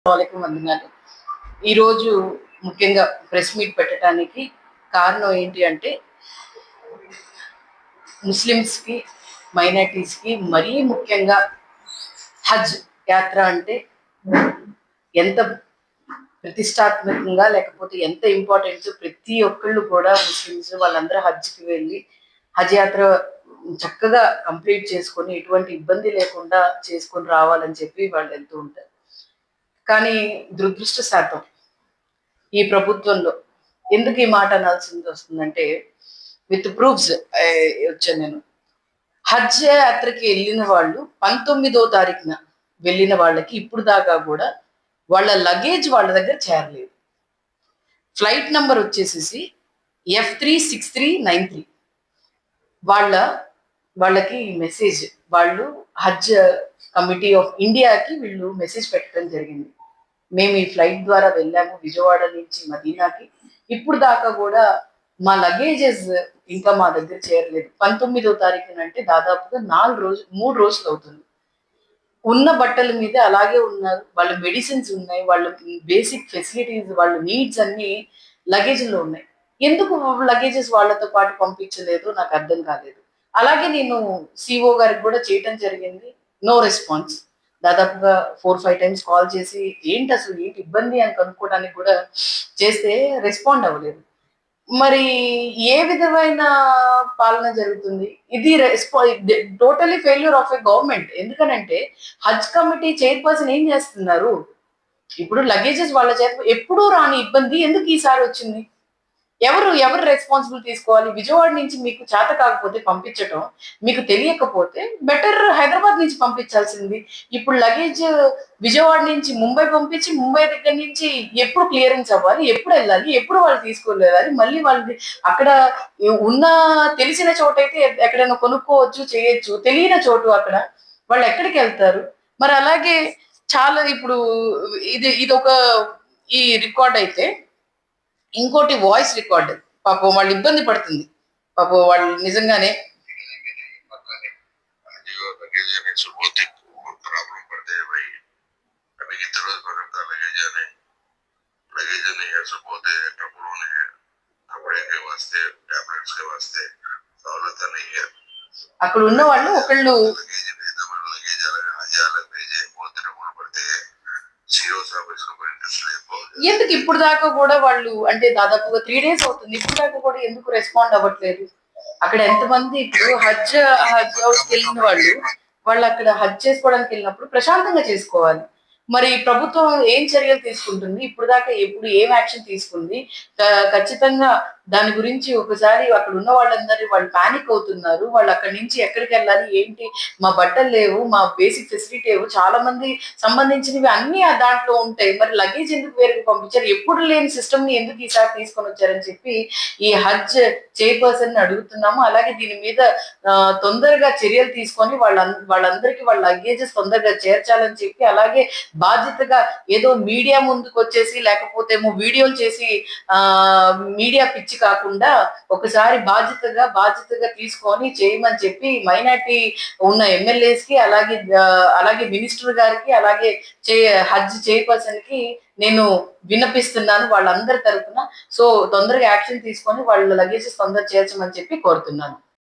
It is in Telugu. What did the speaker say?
వాలేకుం వందనాలు. ఈరోజు ముఖ్యంగా ప్రెస్ మీట్ పెట్టడానికి కారణం ఏంటి అంటే ముస్లిమ్స్కి, మైనారిటీస్కి మరీ ముఖ్యంగా హజ్ యాత్ర అంటే ఎంత ప్రతిష్టాత్మకంగా లేకపోతే ఎంత ఇంపార్టెంట్, ప్రతి ఒక్కళ్ళు కూడా ముస్లిమ్స్ వాళ్ళందరూ హజ్కి వెళ్ళి హజ్ యాత్ర చక్కగా కంప్లీట్ చేసుకొని ఎటువంటి ఇబ్బంది లేకుండా చేసుకొని రావాలని చెప్పి వాళ్ళు వెళ్తూ ఉంటారు. కానీ దురదృష్టశాతం ఈ ప్రభుత్వంలో ఎందుకు ఈ మాట అనాల్సింది వస్తుందంటే విత్ ప్రూఫ్స్ వచ్చాను నేను. హజ్ యాత్రకి వెళ్ళిన వాళ్ళు 19వ తారీఖున వెళ్ళిన వాళ్ళకి ఇప్పుడు దాకా కూడా వాళ్ళ లగేజ్ వాళ్ళ దగ్గర చేరలేదు. ఫ్లైట్ నంబర్ వచ్చేసేసి F36393. వాళ్ళకి మెసేజ్, వాళ్ళు హజ్ కమిటీ ఆఫ్ ఇండియాకి వీళ్ళు మెసేజ్ పెట్టడం జరిగింది. మేము ఈ ఫ్లైట్ ద్వారా వెళ్ళాము విజయవాడ నుంచి మదీనాకి, ఇప్పుడు దాకా కూడా మా లగేజెస్ ఇంకా మా దగ్గర చేరలేదు. 19వ తారీఖున అంటే దాదాపుగా 3 రోజులు అవుతుంది. ఉన్న బట్టల మీద అలాగే ఉన్నారు. వాళ్ళ మెడిసిన్స్ ఉన్నాయి, వాళ్ళ బేసిక్ ఫెసిలిటీస్, వాళ్ళ నీడ్స్ అన్ని లగేజ్లో ఉన్నాయి. ఎందుకు లగేజెస్ వాళ్ళతో పాటు పంపించలేదు నాకు అర్థం కాలేదు. అలాగే నేను సిఓ గారికి కూడా చేయటం జరిగింది, నో రెస్పాన్స్. దాదాపుగా 4-5 టైమ్స్ కాల్ చేసి ఏంటి అసలు ఏంటి ఇబ్బంది అని కనుక్కోవడానికి కూడా చేస్తే రెస్పాండ్ అవ్వలేదు. మరి ఏ విధమైన పాలన జరుగుతుంది? ఇది totally failure of a government. ఎందుకనంటే హజ్ కమిటీ చైర్పర్సన్ ఏం చేస్తున్నారు? ఇప్పుడు లగేజెస్ వాళ్ళ చేత ఎప్పుడూ రాని ఇబ్బంది ఎందుకు ఈసారి వచ్చింది? ఎవరు రెస్పాన్సిబుల్ తీసుకోవాలి? విజయవాడ నుంచి మీకు చేత కాకపోతే పంపించటం, మీకు తెలియకపోతే బెటర్ హైదరాబాద్ నుంచి పంపించాల్సింది. ఇప్పుడు లగేజ్ విజయవాడ నుంచి ముంబై పంపించి, ముంబై దగ్గర నుంచి ఎప్పుడు క్లియరెన్స్ అవ్వాలి, ఎప్పుడు వెళ్ళాలి, ఎప్పుడు వాళ్ళు తీసుకెళ్ళాలి, మళ్ళీ వాళ్ళది అక్కడ ఉన్న తెలిసిన చోటైతే ఎక్కడైనా కొనుక్కోవచ్చు, చేయొచ్చు. తెలియని చోటు అక్కడ వాళ్ళు ఎక్కడికి వెళ్తారు? మరి అలాగే చాలా ఇప్పుడు ఇది ఒక ఈ రికార్డ్ అయితే ఇంకోటి వాయిస్ రికార్డ్. పాపం వాళ్ళు ఇబ్బంది పడుతుంది. పాపం వాళ్ళు నిజంగానే అక్కడ ఉన్న వాళ్ళు ఒకళ్ళు ఎందుకు ఇప్పుడు దాకా కూడా వాళ్ళు అంటే దాదాపుగా 3 days అవుతుంది, ఇప్పుడు దాకా కూడా ఎందుకు రెస్పాండ్ అవ్వట్లేదు? అక్కడ ఎంతమంది ఇప్పుడు హజ్ హౌస్కి వెళ్ళిన వాళ్ళు అక్కడ హజ్ చేసుకోవడానికి వెళ్ళినప్పుడు ప్రశాంతంగా చేసుకోవాలి. మరి ప్రభుత్వం ఏం చర్యలు తీసుకుంటుంది? ఇప్పుడు దాకా ఎప్పుడు ఏం యాక్షన్ తీసుకుంది? ఖచ్చితంగా దాని గురించి ఒకసారి అక్కడ ఉన్న వాళ్ళందరూ వాళ్ళు పానిక్ అవుతున్నారు. వాళ్ళు అక్కడి నుంచి ఎక్కడికి వెళ్ళాలి ఏంటి, మా బట్టలు లేవు, మా బేసిక్ ఫెసిలిటీ లేవు, చాలా మంది సంబంధించినవి అన్ని దాంట్లో ఉంటాయి. మరి లగేజ్ ఎందుకు వేరేగా పంపించారు? ఎప్పుడు లేని సిస్టమ్ ని ఎందుకు ఈసారి తీసుకొని వచ్చారని చెప్పి ఈ హజ్ చైర్పర్సన్ అడుగుతున్నాము. అలాగే దీని మీద తొందరగా చర్యలు తీసుకొని వాళ్ళందరికీ వాళ్ళ లగేజెస్ తొందరగా చేర్చాలని చెప్పి, అలాగే బాధ్యతగా ఏదో మీడియా ముందుకు వచ్చేసి లేకపోతే వీడియోలు చేసి మీడియా పిచ్చి కాకుండా ఒకసారి బాధ్యతగా తీసుకొని చేయమని చెప్పి మైనార్టీ ఉన్న ఎమ్మెల్యేస్ కి అలాగే మినిస్టర్ గారికి అలాగే హజ్ చైర్పర్సన్ కి నేను విన్నపిస్తున్నాను వాళ్ళందరి తరఫున. సో తొందరగా యాక్షన్ తీసుకొని వాళ్ళ లగేజెస్ తొందరగా చేర్చమని చెప్పి కోరుతున్నాను.